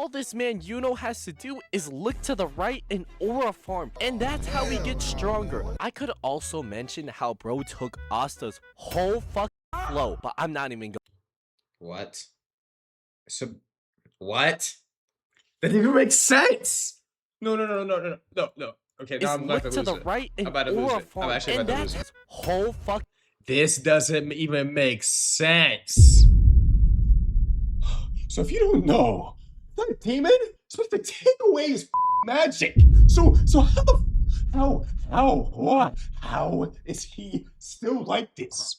all this man Yuno has to do is look to the right and aura farm, and that's how he gets stronger. I could also mention how bro took Asta's whole fucking flow, but I'm not even going. What? So, what? That didn't even make sense. No. Okay, now I'm about to Look to lose the it. right and I'm about to lose aura it. farm, I'm actually and about to lose that's it. whole fuck. This doesn't even make sense. So if you don't know, that a demon is supposed to take away his magic. So how is he still like this?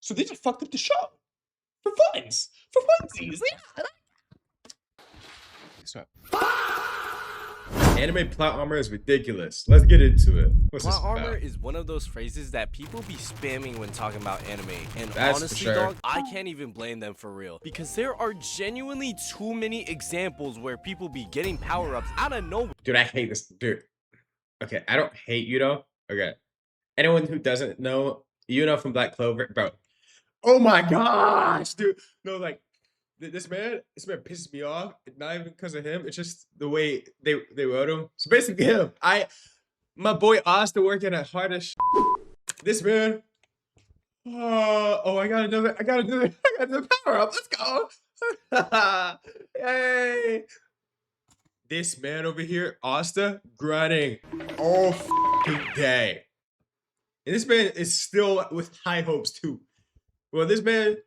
So they just fucked up the show for funsies. Yeah. So, anime plot armor is ridiculous. Let's get into it. What's this Plot armor about? is one of those phrases that people be spamming when talking about anime, and That's for honestly, sure. dog, I can't even blame them for real, because there are genuinely too many examples where people be getting power-ups out of nowhere. Dude, I hate this. Dude. Okay, I don't hate you though. Okay. Anyone who doesn't know, you know from Black Clover, bro. Oh my gosh, dude. No, like this man pisses me off. Not even because of him. It's just the way they wrote him. So basically him. My boy Asta working at hardest. This man. I got another power up. Let's go. Yay. This man over here, Asta, grinding all day. And this man is still with high hopes too. Well, this man,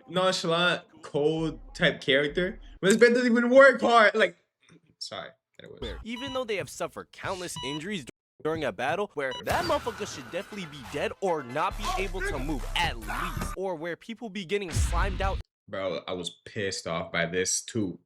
nonchalant, cold type character. But this man doesn't even work hard. Like, sorry. Even though they have suffered countless injuries during a battle, where that motherfucker should definitely be dead or not be able to move at least, or where people be getting slimed out. Bro, I was pissed off by this too.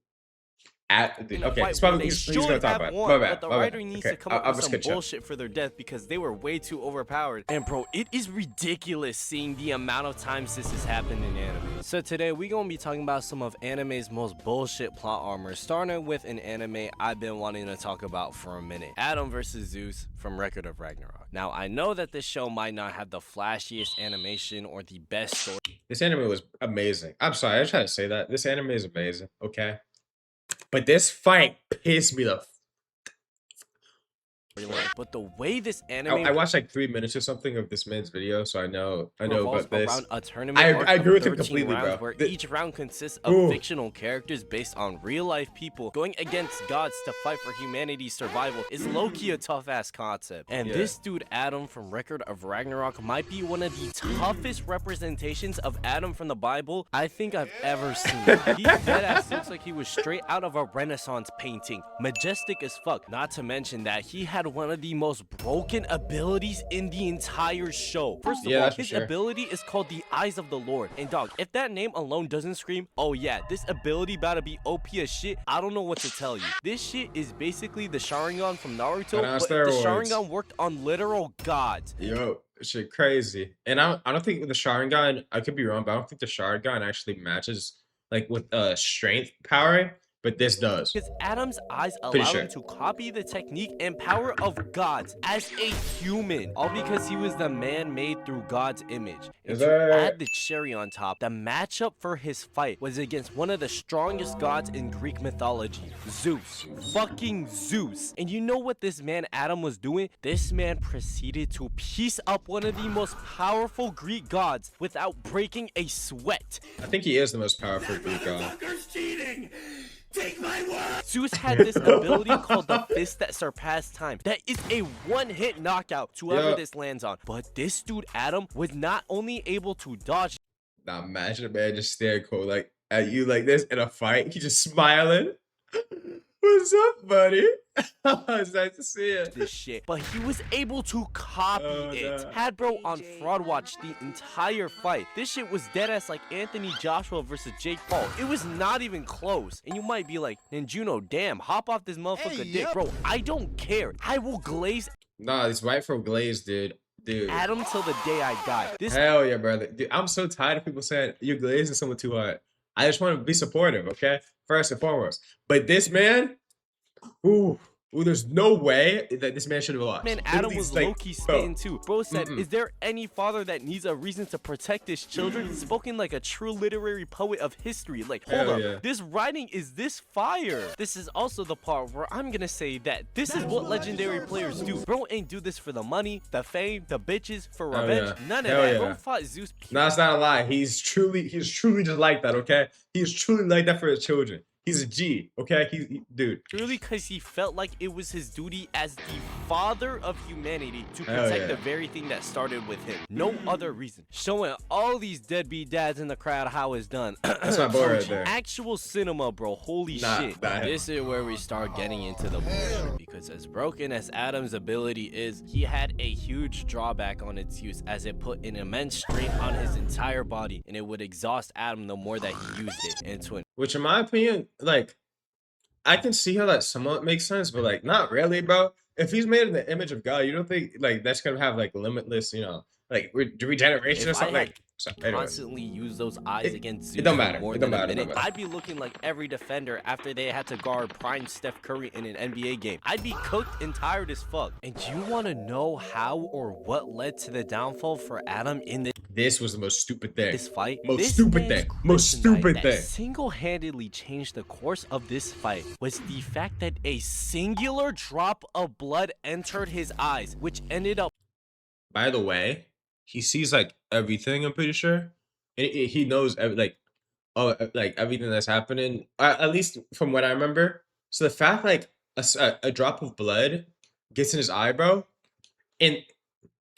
Okay, it's Where probably they he's should gonna talk have about it. won, My bad, but the my bad. writer needs Okay, to come up I'll with just some catch up. bullshit for their death, because they were way too overpowered. And bro, it is ridiculous seeing the amount of times this has happened in anime. So today we're gonna be talking about some of anime's most bullshit plot armor, starting with an anime I've been wanting to talk about for a minute: Adam vs. Zeus from Record of Ragnarok. Now I know that this show might not have the flashiest animation or the best story. This anime was amazing. I'm sorry, I try to say that. This anime is amazing, okay? But this fight pissed me the But the way this anime I watched like 3 minutes or something of this man's video, so I know revolves about this. around a tournament arc I agree of with him 13 completely, rounds, bro. where each round consists of fictional characters based on real-life people going against gods to fight for humanity's survival is low-key a tough-ass concept. And this dude Adam from Record of Ragnarok might be one of the toughest representations of Adam from the Bible I think I've ever seen. He deadass looks like he was straight out of a Renaissance painting, majestic as fuck. Not to mention that he had one of the most broken abilities in the entire show. First of all, his ability is called the Eyes of the Lord. And dog, if that name alone doesn't scream, oh yeah, this ability about to be OP as shit, I don't know what to tell you. This shit is basically the Sharingan from Naruto, but if the Sharingan worked on literal gods. Yo, shit crazy. And I don't think the Sharingan, I could be wrong, but I don't think the Sharingan actually matches like with strength power. But this does. Because Adam's eyes allow him to copy the technique and power of gods as a human. All because he was the man made through God's image. And to add the cherry on top, the matchup for his fight was against one of the strongest gods in Greek mythology, Zeus. Fucking Zeus. And you know what this man Adam was doing? This man proceeded to piece up one of the most powerful Greek gods without breaking a sweat. I think he is the most powerful Greek god. Take my word! Zeus had this ability called the Fist That Surpassed Time. That is a one-hit knockout to whoever this lands on. But this dude, Adam, was not only able to dodge. Now imagine a man just staring cold like at you like this in a fight. He just smiling. What's up, buddy? It's nice to see you. This shit, but he was able to copy it. Had bro on fraud watch the entire fight. This shit was dead ass like Anthony Joshua versus Jake Paul. It was not even close. And you might be like, Ninjuno, damn, hop off this motherfucker dick, bro. I don't care. I will glaze. Nah, it's right from Glaze, dude. Adam till the day I die. Hell yeah, brother. Dude, I'm so tired of people saying you're glazing someone too hard. I just want to be supportive, okay? First and foremost. But this man, ooh, Well, there's no way that this man should have lost. Man, Adam was like, low-key spitting too. Bro said, is there any father that needs a reason to protect his children? Spoken like a true literary poet of history. Like, hold up, this writing is this fire. This is also the part where I'm gonna say that this is what legendary players do. Bro ain't do this for the money, the fame, the bitches, for revenge. None of that. Bro fought Zeus. No, it's not a lie. He's truly just like that, okay? He's truly like that for his children. He's a G, okay? Dude. Purely because he felt like it was his duty as the father of humanity to protect the very thing that started with him. No other reason. Showing all these deadbeat dads in the crowd how it's done. That's my boy right there. Actual cinema, bro. Holy shit. This is where we start getting into the bullshit. Because as broken as Adam's ability is, he had a huge drawback on its use, as it put an immense strain on his entire body, and it would exhaust Adam the more that he used it. And which, in my opinion, like, I can see how that somewhat makes sense, but like, not really, bro. If he's made in the image of God, you don't think like that's gonna have like limitless, you know, like regeneration or something? Like, constantly use those eyes against Zeus. It don't matter. More than a minute, I'd be looking like every defender after they had to guard prime Steph Curry in an NBA game. I'd be cooked and tired as fuck. And you want to know how or what led to the downfall for Adam in this? This was the most stupid thing. This fight? Most stupid thing. Single-handedly changed the course of this fight was the fact that a singular drop of blood entered his eyes, which ended up... By the way, he sees like everything, I'm pretty sure. He knows like everything that's happening, at least from what I remember. So the fact like a drop of blood gets in his eye, bro, and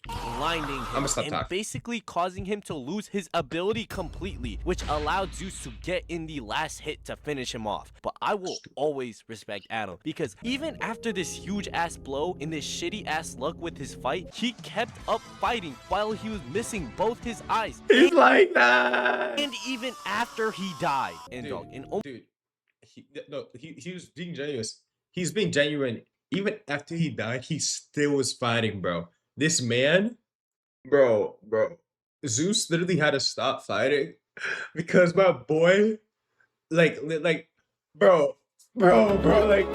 blinding him and basically causing him to lose his ability completely, which allowed Zeus to get in the last hit to finish him off. But I will always respect Adam, because even after this huge ass blow and this shitty ass luck with his fight, he kept up fighting while he was missing both his eyes. He's like that. And even after he died. And dude, he was being genuine. He's being genuine. Even after he died, he still was fighting, bro. This man, bro, Zeus literally had to stop fighting because my boy, bro, like,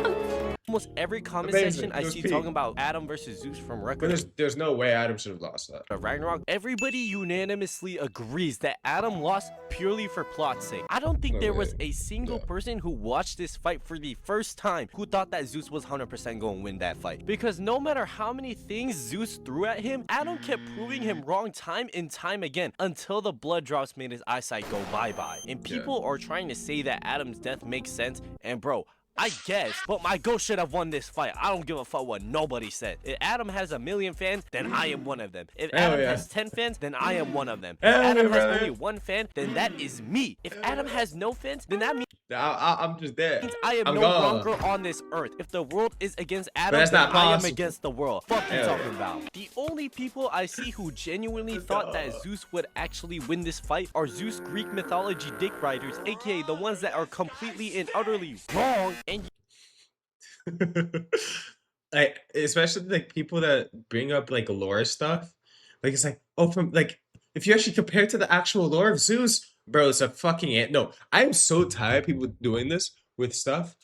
almost every comment section I see talking about Adam versus Zeus from record. But there's no way Adam should have lost that. Ragnarok, everybody unanimously agrees that Adam lost purely for plot's sake. I don't think there was a single person who watched this fight for the first time who thought that Zeus was 100% going to win that fight. Because no matter how many things Zeus threw at him, Adam kept proving him wrong time and time again until the blood drops made his eyesight go bye-bye. And people are trying to say that Adam's death makes sense, and bro, I guess, but my ghost should have won this fight. I don't give a fuck what nobody said. If Adam has 1 million fans, then I am one of them. If Adam has 10 fans, then I am one of them. If Adam has only 1 fan, then that is me. If Adam has no fans, then that means I'm just dead. I am no longer on this earth. If the world is against Adam, then I am against the world. Fuck you talking about. The only people I see who genuinely thought that Zeus would actually win this fight are Zeus Greek mythology dick riders, aka the ones that are completely and utterly wrong. And like, especially like people that bring up like lore stuff, like it's like, oh, from like, if you actually compare it to the actual lore of Zeus, bro, it's a fucking no. I am so tired of people doing this with stuff,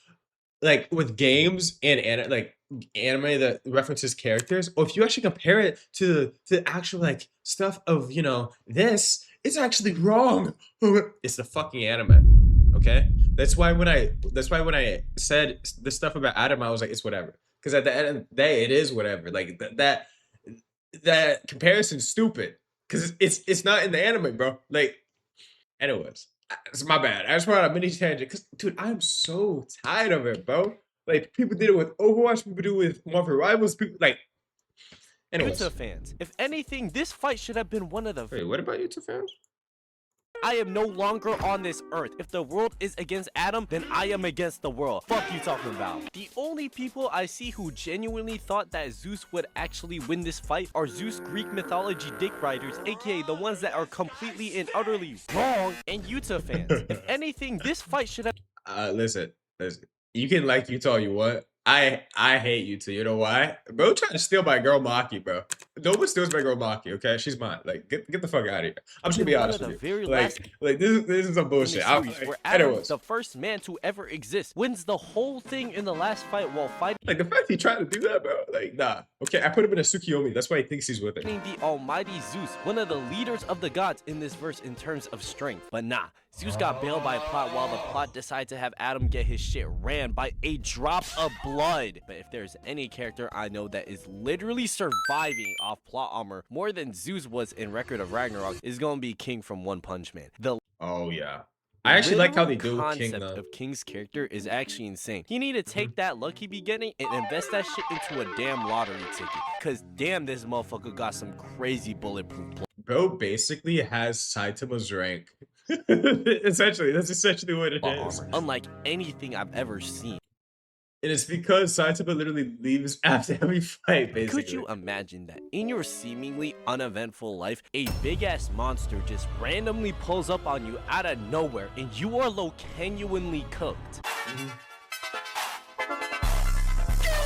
like with games and anime that references characters. Or if you actually compare it to the actual like stuff of, you know, this, it's actually wrong. It's the fucking anime. Okay, that's why when I said the stuff about Adam, I was like, it's whatever. Because at the end of the day, it is whatever. Like that comparison's stupid. Because it's not in the anime, bro. Like, anyways, it's my bad. I just went on a mini tangent. Because, dude, I'm so tired of it, bro. Like, people did it with Overwatch. People do it with Marvel Rivals. People like. Anyways, YouTube fans. If anything, this fight should have been one of the. Wait, what about YouTube fans? I am no longer on this earth. If the world is against Adam, then I am against the world. Fuck you talking about. The only people I see who genuinely thought that Zeus would actually win this fight are Zeus Greek mythology dick riders, aka the ones that are completely and utterly wrong, and Utah fans. If anything, this fight should have. Listen. You can like Utah all you want. I hate Utah. You know why? Bro trying to steal my girl Maki, bro. Nobody steals my girl Maki, okay? She's mine. Like, get the fuck out of here. I'm just gonna be One honest of with the you. very last Like this is some in bullshit. the I'm, series like, where Adam, anyways, the first man to ever exist, wins the whole thing in the last fight while fighting like the fact he tried to do that, bro. Like, nah. Okay, I put him in a Tsukiyomi. That's why he thinks he's with it. the almighty Zeus, one of the leaders of the gods in this verse in terms of strength. But nah, Zeus got bailed by a plot while the plot decided to have Adam get his shit ran by a drop of blood. But if there's any character I know that is literally surviving off plot armor more than Zeus was in Record of Ragnarok, is gonna be King from One Punch Man. The Oh yeah. I actually like how they do literal King concept though. of King's character is actually insane. He need to take that luck he be getting and invest that shit into a damn lottery ticket. Cause damn, this motherfucker got some crazy bulletproof play. Bro basically has Saitama's rank. Essentially, that's essentially what it is. Armor, unlike anything I've ever seen. And it's because Saitama literally leaves after every fight, basically. Could you imagine that in your seemingly uneventful life, a big-ass monster just randomly pulls up on you out of nowhere and you are genuinely cooked?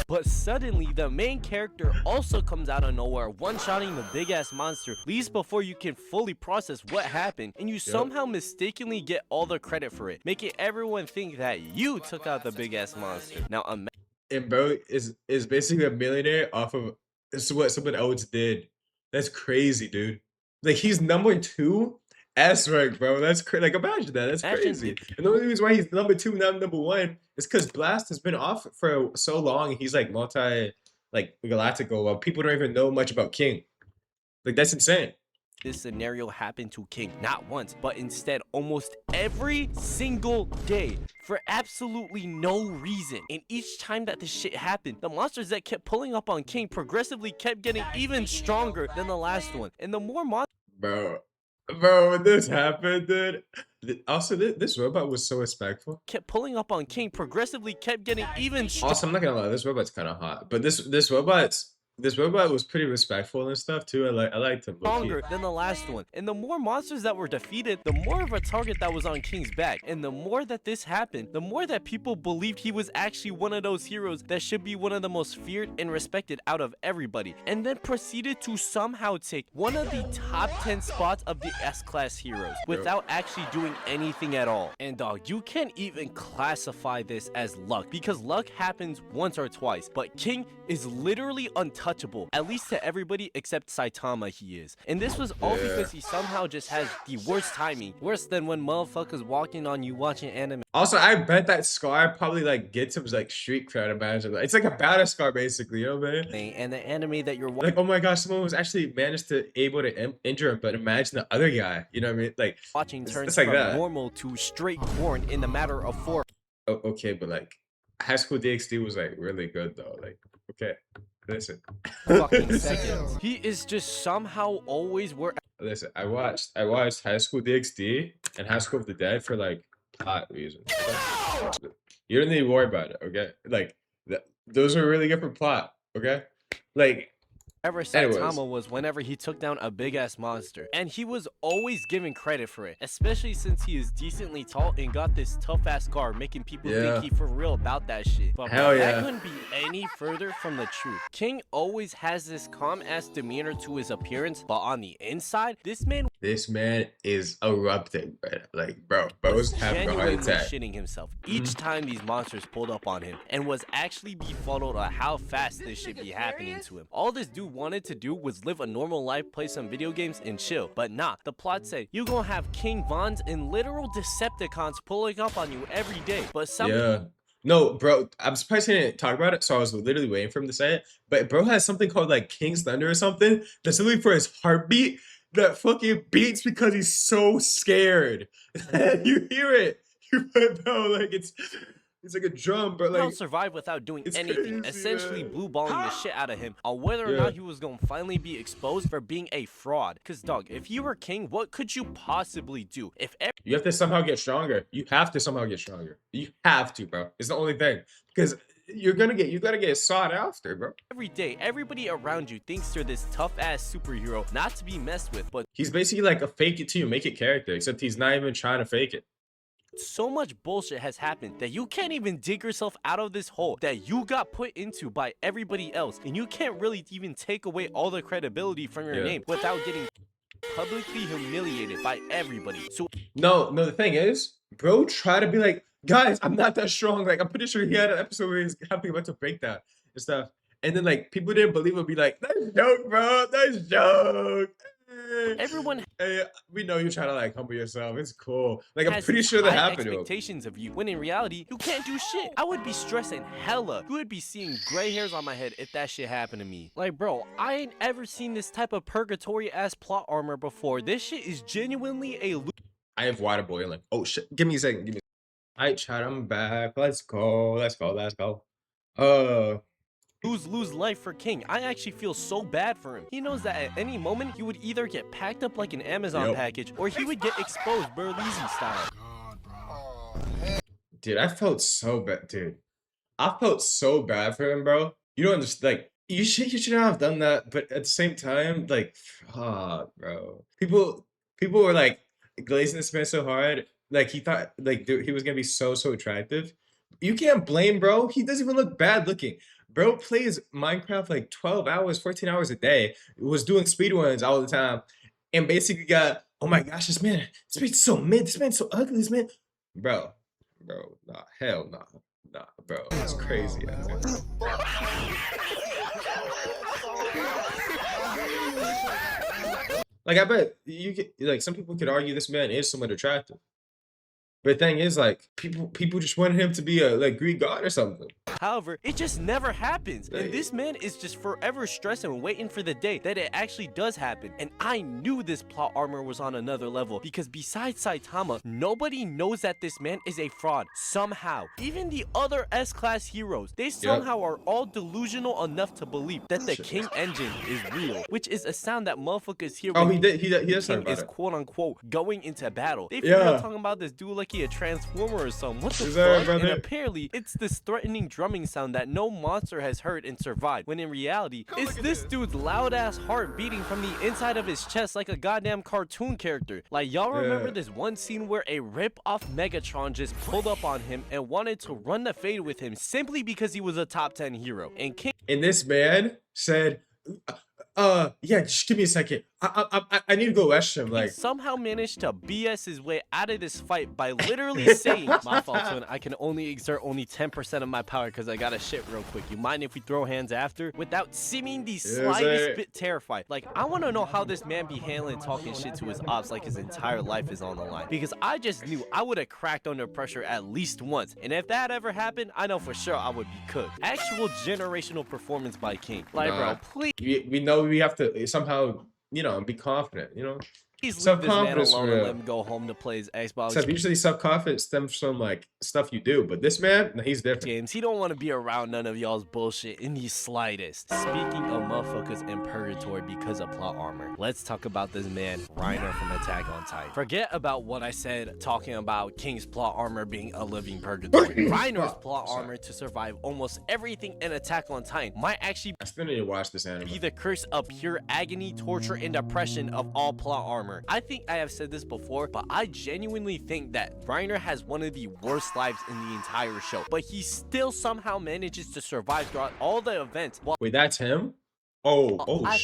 But suddenly, the main character also comes out of nowhere, one-shotting the big-ass monster, leaves before you can fully process what happened, and you somehow mistakenly get all the credit for it, making everyone think that you took out the big-ass monster. Now, And bro is basically a millionaire off of what someone else did. That's crazy, dude. Like he's #2 S rank, bro. That's like imagine that. That's crazy. And the only reason why he's #2, not #1, is because Blast has been off for so long. He's like galactical. While people don't even know much about King. Like that's insane. this scenario happened to King not once, but instead almost every single day for absolutely no reason. And each time that this shit happened, the monsters that kept pulling up on King progressively kept getting even stronger than the last one. And the more monsters Bro, when this happened, dude. Also, this robot was so respectful. kept pulling up on King progressively kept getting even stronger. Also, I'm not gonna lie, this robot's kind of hot, but this robot was pretty respectful and stuff too. I liked him. Stronger than the last one. And the more monsters that were defeated, the more of a target that was on King's back. And the more that this happened, the more that people believed he was actually one of those heroes that should be one of the most feared and respected out of everybody. And then proceeded to somehow take one of the top 10 spots of the S-class heroes without actually doing anything at all. And dog, you can't even classify this as luck because luck happens once or twice, but King is literally untouchable, at least to everybody except Saitama he is. And this was all because he somehow just has the worst timing, worse than when motherfuckers walking on you watching anime. Also, I bet that scar probably like gets him like street cred. Imagine it's like a battle scar basically, you know what I mean? And the anime that you're like, oh my gosh, someone was actually managed to able to injure him, but imagine the other guy, you know what I mean? Like watching turns it's like from that. normal to straight corn in the matter of 4. Oh, okay, but like High School DxD was like really good though. Like, okay, listen. Fucking seconds. He is just somehow always where. Listen, I watched High School DxD and High School of the Dead for like plot reasons. Okay? You don't need to worry about it, okay? Like those are really good for plot, okay? Like Ever Saitama was whenever he took down a big-ass monster. And he was always given credit for it, especially since he is decently tall and got this tough-ass guard, making people think he for real about that shit. But that couldn't be any further from the truth. King always has this calm-ass demeanor to his appearance, but on the inside, this man is erupting, bro. Like, bro's having a heart attack. Shitting himself each time these monsters pulled up on him, and was actually befuddled at how fast this shit be happening to him. All this dude wanted to do was live a normal life, play some video games, and chill. But nah, the plot said you gonna have King Vons and literal Decepticons pulling up on you every day. But no, bro, I'm surprised he didn't talk about it, so I was literally waiting for him to say it. But bro has something called like King's Thunder or something that's literally for his heartbeat that fucking beats because he's so scared. You hear it. Bro, like it's like a drum, but like don't survive without doing anything, crazy, essentially blue balling the shit out of him on whether or not he was gonna finally be exposed for being a fraud. Cause dog, if you were King, what could you possibly do? You have to somehow get stronger. You have to somehow get stronger. You have to, bro. It's the only thing. Because you gotta get sought after, bro. Every day, everybody around you thinks you're this tough-ass superhero not to be messed with, but he's basically like a fake it till you make it character, except he's not even trying to fake it. So much bullshit has happened that you can't even dig yourself out of this hole that you got put into by everybody else, and you can't really even take away all the credibility from your name without getting publicly humiliated by everybody. So no, the thing is, bro, try to be like, guys, I'm not that strong. Like, I'm pretty sure he had an episode where he's having a bunch of breakdown and stuff. And then like people didn't believe it, be like, nice joke, bro. Nice joke. everyone Hey, we know you're trying to like humble yourself. It's cool. Like, I'm has pretty these sure that high happened to him. expectations of you, when in reality, you can't do shit. I would be stressing hella. You would be seeing gray hairs on my head if that shit happened to me. Like, bro, I ain't ever seen this type of purgatory-ass plot armor before. This shit is genuinely a I have water boiling. Oh shit. Give me a second. Give me. All right, chat. I'm back. Let's go. Let's go. Let's go. lose life for King. I actually feel so bad for him. He knows that at any moment he would either get packed up like an Amazon package or he would get exposed Burleezy style. Dude, I felt so bad, dude. I felt so bad for him, bro. You don't understand. Like, you should not have done that, but at the same time, like, fuck, bro. People were like glazing this man so hard. Like, he thought like dude, he was gonna be so attractive. You can't blame bro. He doesn't even look bad looking. Bro plays Minecraft like 12 hours, 14 hours a day. Was doing speedruns all the time, and basically got, oh my gosh, this man's so mid. This man's so ugly. This man, bro, nah, hell nah, bro, it's crazy. Like, I bet you could, like, some people could argue this man is somewhat attractive. But the thing is, like, people just wanted him to be a like Greek god or something. However, it just never happens. And this man is just forever stressing and waiting for the day that it actually does happen. And I knew this plot armor was on another level because besides Saitama, nobody knows that this man is a fraud somehow. Even the other S-class heroes, they somehow are all delusional enough to believe that the King engine is real, which is a sound that motherfuckers hear when he does King is quote unquote going into battle. They feel talking about this dude like he a transformer or something. What the fuck? And apparently it's this threatening drumming sound that no monster has heard and survived, when in reality it's this dude's loud ass heart beating from the inside of his chest like a goddamn cartoon character. Like, y'all remember this one scene where a rip-off Megatron just pulled up on him and wanted to run the fade with him simply because he was a top 10 hero, and King this man said, yeah, just give me a second. I need to go restroom. Like, somehow managed to BS his way out of this fight by literally saying, my fault, son, I can only exert only 10% of my power because I gotta shit real quick. You mind if we throw hands after? Without seeming the slightest bit terrified. Like, I want to know how this man be handling talking shit to his ops like his entire life is on the line. Because I just knew I would have cracked under pressure at least once. And if that ever happened, I know for sure I would be cooked. Actual generational performance by King. Like, bro, please. We know we have to somehow, you know, be confident, you know. Please leave this man alone and let him go home to play his Xbox. So usually self-confidence stems from like stuff you do, but this man, he's different. James, he don't want to be around none of y'all's bullshit in the slightest. Speaking of motherfuckers in purgatory because of plot armor, let's talk about this man, Reiner from Attack on Titan. Forget about what I said talking about King's plot armor being a living purgatory. Reiner's plot armor to survive almost everything in Attack on Titan might actually I still need to watch this anime. Be the curse of pure agony, torture, and depression of all plot armor. I think I have said this before, but I genuinely think that Reiner has one of the worst lives in the entire show, but he still somehow manages to survive throughout all the events while wait, that's him? At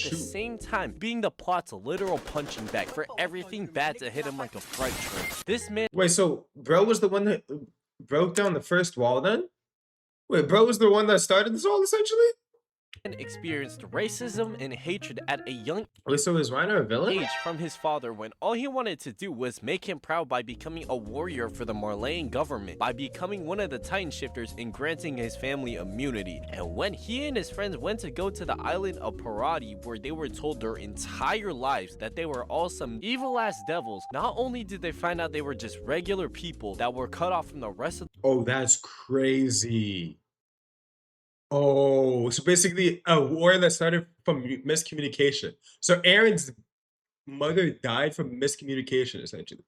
the same time being the plot's literal punching bag for everything bad to hit him like a freight train. This man— wait, so bro was the one that broke down the first wall then? Wait, bro was the one that started this all essentially? and experienced racism and hatred at a young Wait, so is Reiner a villain? age from his father when all he wanted to do was make him proud by becoming a warrior for the Marleyan government, by becoming one of the Titan Shifters and granting his family immunity. And when he and his friends went to go to the island of Parati, where they were told their entire lives that they were all some evil-ass devils, not only did they find out they were just regular people that were cut off from the rest of— Oh, that's crazy. Oh, so basically a war that started from miscommunication. So Aaron's mother died from miscommunication, essentially.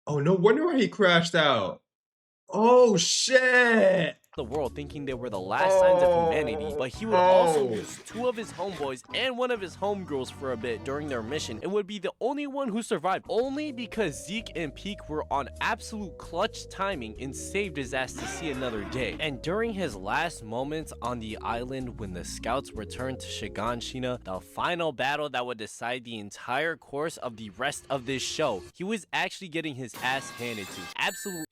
Oh, no wonder why he crashed out. Oh, shit. the world thinking they were the last signs of humanity, but he would also lose 2 of his homeboys and 1 of his homegirls for a bit during their mission and would be the only one who survived, only because Zeke and Peak were on absolute clutch timing and saved his ass to see another day. And during his last moments on the island when the scouts returned to Shiganshina, the final battle that would decide the entire course of the rest of this show, he was actually getting his ass handed to. Absolutely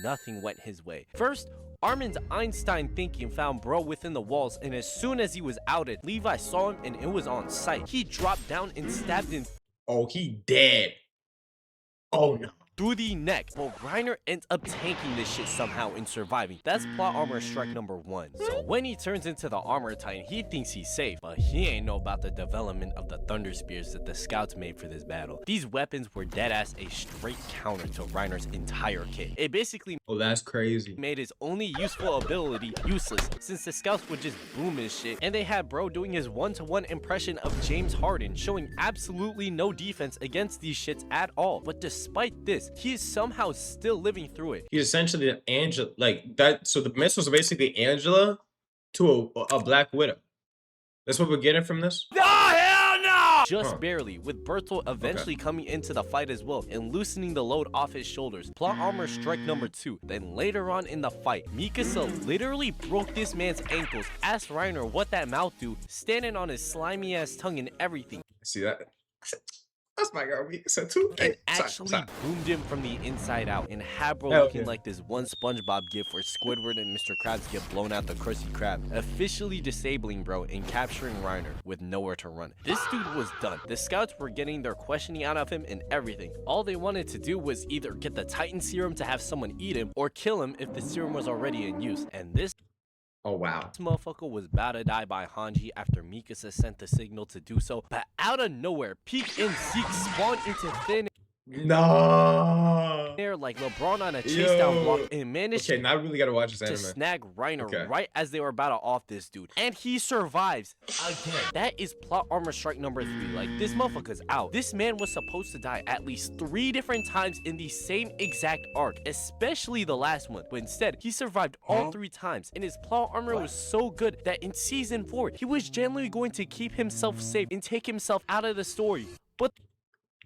nothing went his way. First, Armin's Einstein thinking found bro within the walls, and as soon as he was outed, Levi saw him and it was on sight. He dropped down and stabbed him. Oh, he dead. Oh no. Through the neck, but Reiner ends up tanking this shit somehow and surviving. That's plot armor strike number 1. So when he turns into the armor titan, he thinks he's safe, but he ain't know about the development of the thunder spears that the scouts made for this battle. These weapons were deadass a straight counter to Reiner's entire kit. It basically that's crazy. Made his only useful ability useless, since the scouts would just boom his shit, and they had bro doing his 1-to-1 impression of James Harden, showing absolutely no defense against these shits at all. But despite this, he is somehow still living through it. He's essentially an Angela, like that. So the missiles are basically Angela to a Black Widow. That's what we're getting from this? No, hell no! Just barely, with Bertolt eventually coming into the fight as well and loosening the load off his shoulders. Plot armor strike number 2. Then later on in the fight, Mikasa literally broke this man's ankles, asked Reiner what that mouth do, standing on his slimy ass tongue and everything. See that? That's my girl, Mikasa too. And actually boomed him from the inside out, and had bro looking like this one SpongeBob gif where Squidward and Mr. Krabs get blown out the Krusty Krab, officially disabling bro and capturing Reiner with nowhere to run. This dude was done. The scouts were getting their questioning out of him and everything. All they wanted to do was either get the Titan serum to have someone eat him or kill him if the serum was already in use. And this wow. This motherfucker was about to die by Hanji after Mikasa sent the signal to do so, but out of nowhere, Peak and Zeke spawned into thin air like LeBron on a chase down block and managed now I really gotta watch this anime. to snag Reiner right as they were about to off this dude. And he survives again. That is plot armor strike number 3. Like, this motherfucker's out. This man was supposed to die at least 3 different times in the same exact arc, especially the last one, but instead he survived all 3 times, and his plot armor was so good that in season 4 he was genuinely going to keep himself safe and take himself out of the story, but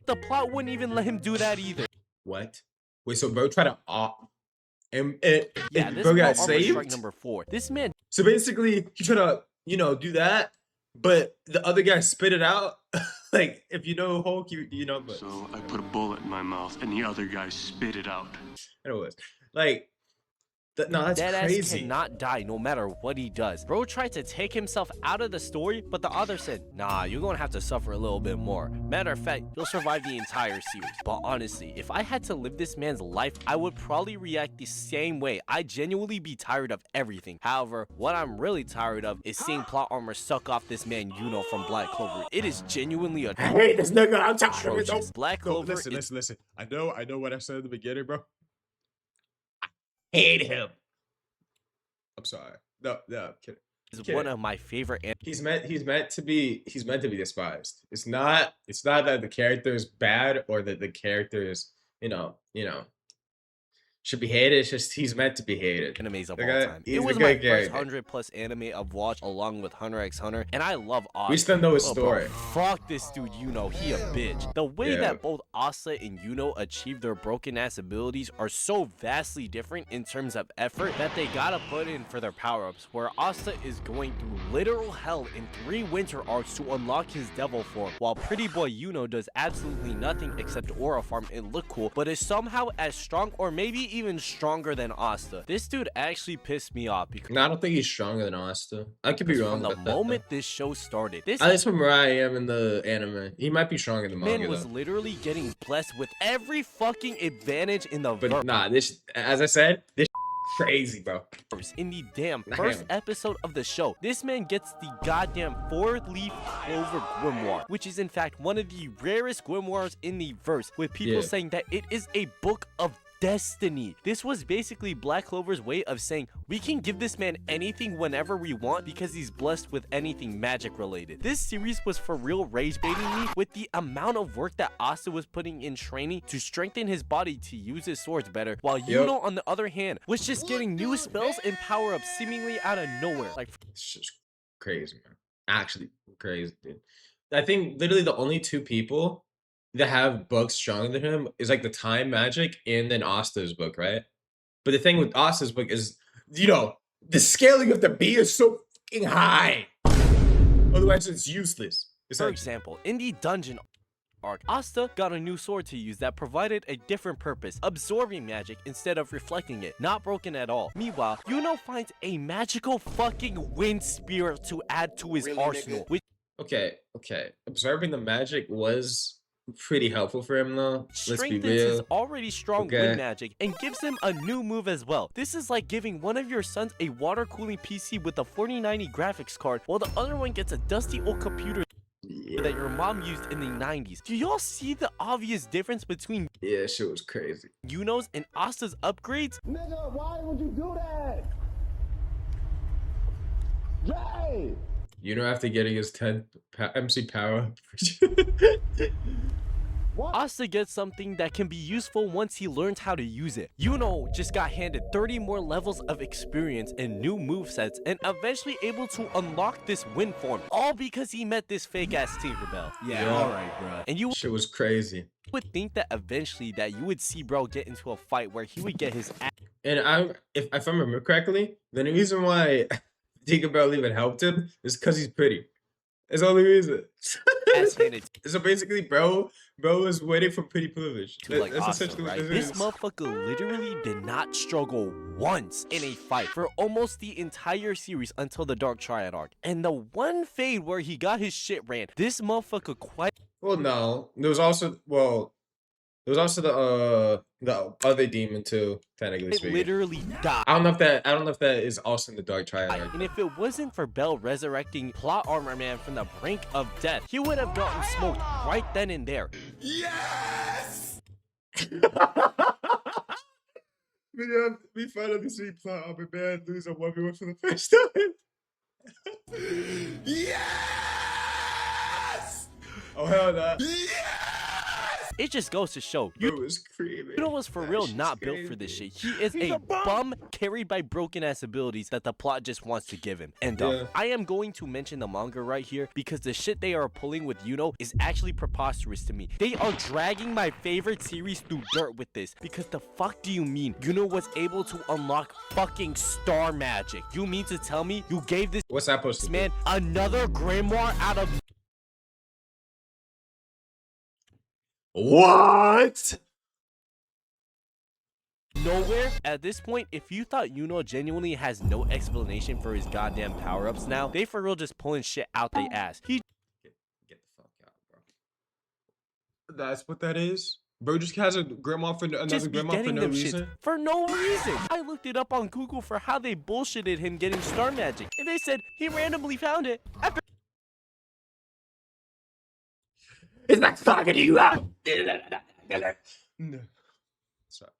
the plot wouldn't even let him do that either. What? Wait, so bro tried to this bro got saved? Strike number 4. This man. So basically, he tried to, do that, but the other guy spit it out. Like, if you know Hulk, you know. But so I put a bullet in my mouth, and the other guy spit it out. Anyways, like. That's crazy. Ass cannot die no matter what he does. Bro tried to take himself out of the story, but the author said, nah, you're gonna have to suffer a little bit more. Matter of fact, you'll survive the entire series. But honestly, if I had to live this man's life, I would probably react the same way. I'd genuinely be tired of everything. However, what I'm really tired of is seeing plot armor suck off this man Yuno from Black Clover. It is genuinely a hey, this nigga, I'm tired of it. Black Clover. Listen. I know what I said at the beginning, bro. Hate him. I'm sorry. No, I'm kidding. Is one of my favorite. He's meant to be despised. It's not that the character is bad or that the character is should be hated. It's just he's meant to be hated. Animes of all time. It was my first 100+ anime I've watched, along with Hunter x Hunter, and I love Asta. We still know his story. Fuck this dude, he a bitch. The way that both Asta and Yuno achieve their broken ass abilities are so vastly different in terms of effort that they gotta put in for their power-ups, where Asta is going through literal hell in 3 winter arcs to unlock his devil form, while pretty boy Yuno does absolutely nothing except aura farm and look cool, but is somehow as strong or maybe even stronger than Asta. This dude actually pissed me off because I don't think he's stronger than Asta. I could be wrong. From the moment this show started, that's from where I am in the anime. He might be stronger than manga. Man was literally getting blessed with every fucking advantage in the but nah, this, as I said, this crazy, bro. In the damn first episode of the show, this man gets the goddamn 4-leaf Clover grimoire, which is in fact one of the rarest grimoires in the verse, with people saying that it is a book of destiny. This was basically Black Clover's way of saying, we can give this man anything whenever we want because he's blessed with anything magic related. This series was for real rage baiting me with the amount of work that Asta was putting in training to strengthen his body to use his swords better, while Yuno, on the other hand, was just getting new spells and power-ups seemingly out of nowhere. Like, it's just crazy, man. Actually crazy, dude. I think literally the only two people that have books stronger than him is like the time magic and then Asta's book, right? But the thing with Asta's book is, you know, the scaling of the bee is so fucking high. Otherwise, it's useless. for example, in the dungeon arc, Asta got a new sword to use that provided a different purpose, absorbing magic instead of reflecting it, not broken at all. Meanwhile, Yuno finds a magical fucking wind spear to add to his arsenal, which Okay. Absorbing the magic was pretty helpful for him, though. Let's be strengthens real. his already strong wind magic and gives him a new move as well. This is like giving one of your sons a water cooling PC with a 4090 graphics card, while the other one gets a dusty old computer that your mom used in the 90s. Do y'all see the obvious difference between Shit was crazy. Yuno's and Asta's upgrades? Nigga, why would you do that? Jay! You know, after getting his 10 MC power. Asta gets something that can be useful once he learns how to use it. Yuno just got handed 30 more levels of experience and new movesets, and eventually able to unlock this wind form, all because he met this fake ass Tinkerbell. Yeah. Alright, bro. And you Shit was crazy. would think that eventually that you would see bro get into a fight where he would get his ass And if I remember correctly, then the reason why Tinkerbell even helped him is because he's pretty. It's the only reason. handed So basically, bro was waiting for pretty privilege. to like That's Asta, essentially what right? this This is. motherfucker literally did not struggle once in a fight for almost the entire series until the Dark Triad arc. And the one fade where he got his shit ran, this motherfucker quite Well, no. There was also the other demon too, technically speaking. literally died. I don't know if that is also in the Dark Triad arc. And if it wasn't for Bell resurrecting Plot Armor Man from the brink of death, he would have gotten smoked right then and there. Yes! We finally see Plot Armor Man lose a 1v1 for the first time. Yes! Oh hell no. It just goes to show, It was creepy. Yuno was for real not built for this shit. He is a bum carried by broken ass abilities that the plot just wants to give him. And I am going to mention the manga right here because the shit they are pulling with Yuno is actually preposterous to me. They are dragging my favorite series through dirt with this, because the fuck do you mean Yuno was able to unlock fucking star magic? You mean to tell me you gave this What's that supposed to man another grimoire out of What? nowhere? At this point, if you thought Yuno genuinely has no explanation for his goddamn power-ups now, they for real just pulling shit out they ass. He Get the fuck out, bro. That's what that is? Bro just has a grandma for another just be grandma for getting no them reason? shit for no reason. I looked it up on Google for how they bullshitted him getting star magic, and they said he randomly found it after It's not fucking you out. No. Sorry.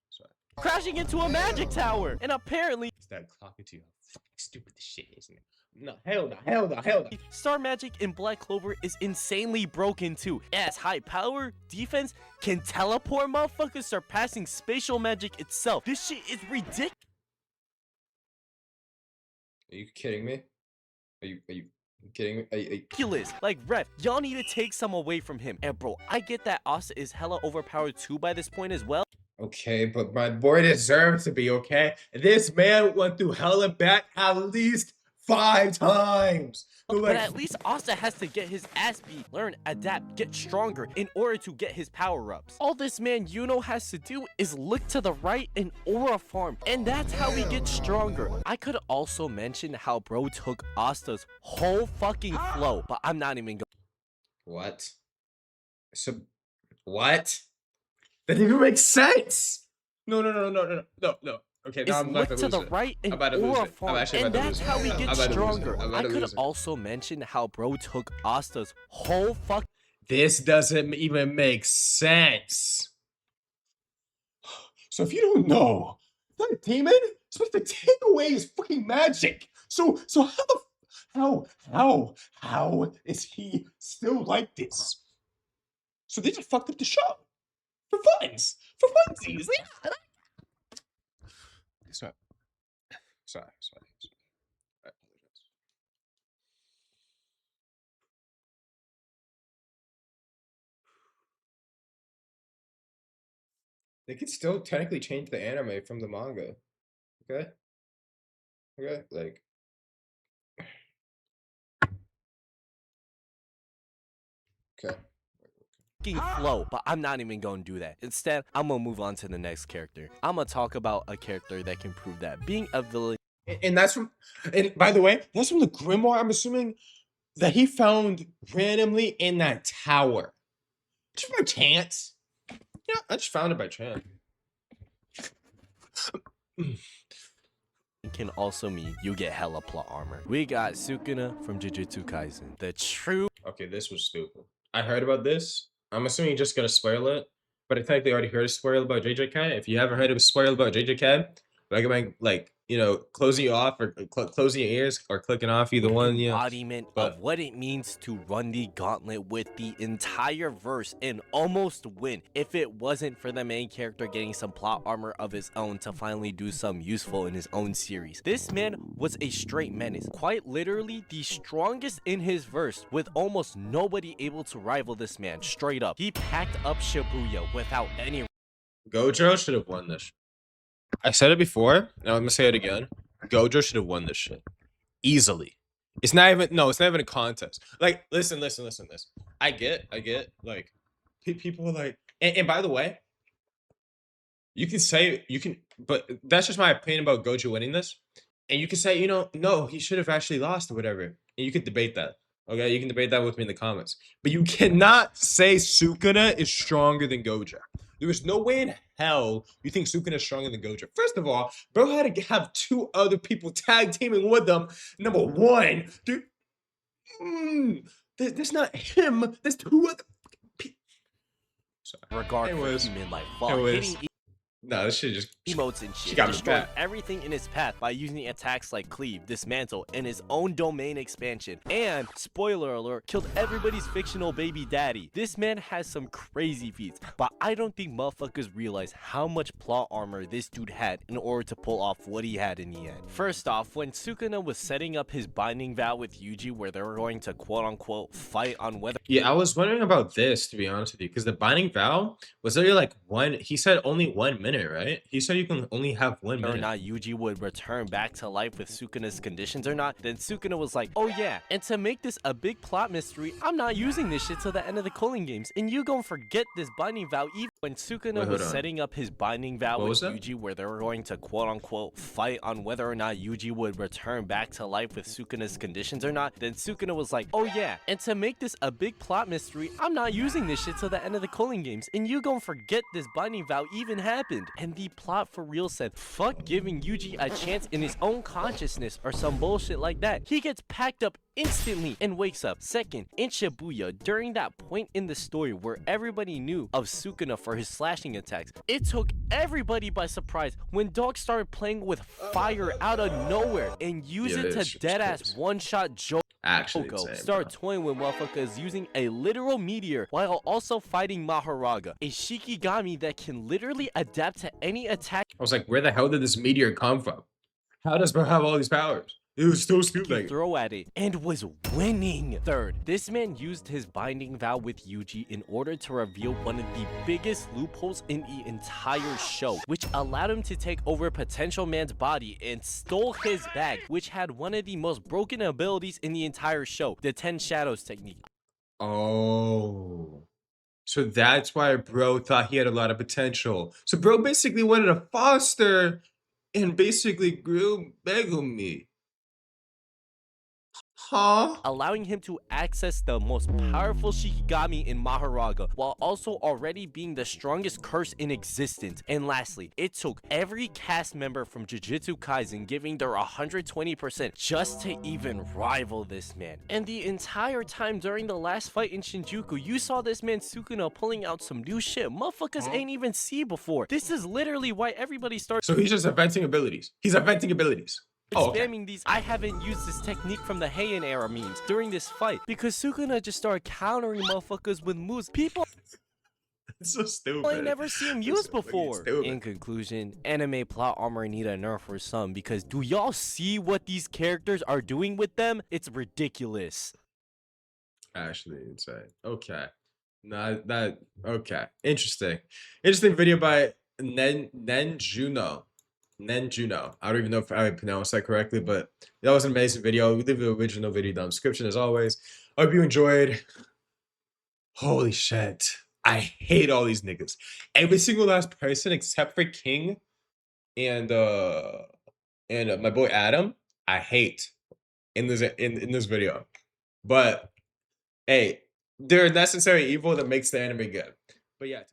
crashing into a magic tower. And apparently, It's that clocking to you. Fucking stupid this shit, isn't it? No, hell no. star magic in Black Clover is insanely broken too. It has high power, defense, can teleport motherfuckers, surpassing spatial magic itself. This shit is ridiculous. Are you kidding me? Are you kidding me? Ridiculous. Like, ref, y'all need to take some away from him. And bro, I get that Asta is hella overpowered too by this point as well. Okay, but my boy deserves to be okay. This man went through hell and back at least 5 times. So, But at least Asta has to get his ass beat, learn, adapt, get stronger in order to get his power-ups. All this man Yuno has to do is look to the right and aura farm, and that's how he gets stronger. I could also mention how bro took Asta's whole fucking flow, but I'm not even going. What? So, what? That didn't even make sense. No. Okay, now Is I'm about look to to lose the it. right and I'm about to lose aura it. I'm farm, actually and about to that's lose it. how he I'm gets about to lose it. stronger. I'm about I to could lose it. also mention how bro took Asta's whole fuck. This doesn't even make sense. So if you don't know, that demon is supposed to take away his fucking magic. So how is he still like this? So they just fucked up the show for funsies. Yeah. Sorry. I apologize. They could still technically change the anime from the manga. Okay? Okay? Like, okay. Flow, but I'm not even gonna do that. Instead, I'm gonna move on to the next character. I'm gonna talk about a character that can prove that being a villain And that's from, and by the way, that's from the grimoire, I'm assuming, that he found randomly in that tower. Just by chance. Yeah, I just found it by chance. can also mean you get hella plot armor. We got Sukuna from Jujutsu Kaisen, the true. Okay, this was stupid. I heard about this. I'm assuming you're just gonna spoil it, but I technically already heard a spoil about JJK. If you haven't heard a spoil about JJK, recommend closing you off or closing your ears or clicking off either one. Yeah. Embodiment of what it means to run the gauntlet with the entire verse and almost win if it wasn't for the main character getting some plot armor of his own to finally do some useful in his own series. This man was a straight menace, quite literally the strongest in his verse, with almost nobody able to rival this man. Straight up, he packed up Shibuya without any. Gojo should have won this. I said it before, and I'm gonna say it again. Gojo should have won this shit easily. It's not even a contest. Like, listen. I get, like, people are like, and by the way, but that's just my opinion about Gojo winning this. And you can say, no, he should have actually lost or whatever. And you can debate that. Okay, you can debate that with me in the comments. But you cannot say Sukuna is stronger than Gojo. There is no way in hell you think Sukuna is stronger than Gojo. First of all, bro had to have two other people tag teaming with them. Number one, dude, that's not him. That's two other people. Regard for human life, while hitting no, this shit just emotes and shit, destroyed everything in his path by using attacks like Cleave, Dismantle, and his own domain expansion. And, spoiler alert, killed everybody's fictional baby daddy. This man has some crazy feats, but I don't think motherfuckers realize how much plot armor this dude had in order to pull off what he had in the end. First off, when Sukuna was setting up his binding vow with Yuji where they were going to quote-unquote fight on whether— Yeah, I was wondering about this, to be honest with you, because the binding vow was literally like he said only 1 minute, right? He said you can only have 1 minute. Or not Yuji would return back to life with Sukuna's conditions or not. Then Sukuna was like, oh yeah, and to make this a big plot mystery, I'm not using this shit till the end of the Cooling Games, and you gon' forget this binding vow. Even when Sukuna was setting up his binding vow with Yuji where they were going to quote-unquote fight on whether or not Yuji would return back to life with Sukuna's conditions or not, then Sukuna was like, oh yeah, and to make this a big plot mystery, I'm not using this shit till the end of the Cooling Games, and you gon' forget this binding vow even happened. And the plot for real said, fuck giving Yuji a chance in his own consciousness or some bullshit like that. He gets packed up instantly and wakes up. Second, in Shibuya, during that point in the story where everybody knew of Sukuna for his slashing attacks, it took everybody by surprise when Dog started playing with fire out of nowhere and used it to deadass one-shot Joko. Start toying with motherfuckers using a literal meteor while also fighting Maharaga, a Shikigami that can literally adapt to any attack. I was like, where the hell did this meteor come from? How does bro have all these powers? It was so stupid. Throw at it and was winning. Third, this man used his binding vow with Yuji in order to reveal one of the biggest loopholes in the entire show, which allowed him to take over Potential Man's body and stole his bag, which had one of the most broken abilities in the entire show, the 10 Shadows technique. Oh. So that's why bro thought he had a lot of potential. So bro basically wanted to foster and basically grew Megumi. Huh? allowing him to access the most powerful Shikigami in Maharaga, while also already being the strongest curse in existence. And lastly, it took every cast member from Jujutsu Kaisen giving their 120% just to even rival this man. And the entire time during the last fight in Shinjuku, you saw this man Sukuna pulling out some new shit motherfuckers ain't even see before. This is literally why everybody starts So he's just inventing abilities. He's inventing abilities. Oh, okay. spamming these I haven't used this technique from the Heian era memes during this fight, because Sukuna just started countering motherfuckers with moves people It's so stupid. ain't never seen him It's use so fucking before. stupid. In conclusion, anime plot armor need a nerf or some, because do y'all see what these characters are doing with them? It's ridiculous. Actually, insane. Okay. Okay. Interesting. Interesting video by Nenjuno. Nenjuno. I don't even know if I pronounced that correctly, but that was an amazing video. We leave the original video down in the description as always. I hope you enjoyed. Holy shit. I hate all these niggas. Every single last person except for King and my boy Adam, I hate in this video. But hey, they're a necessary evil that makes the anime good. But yeah.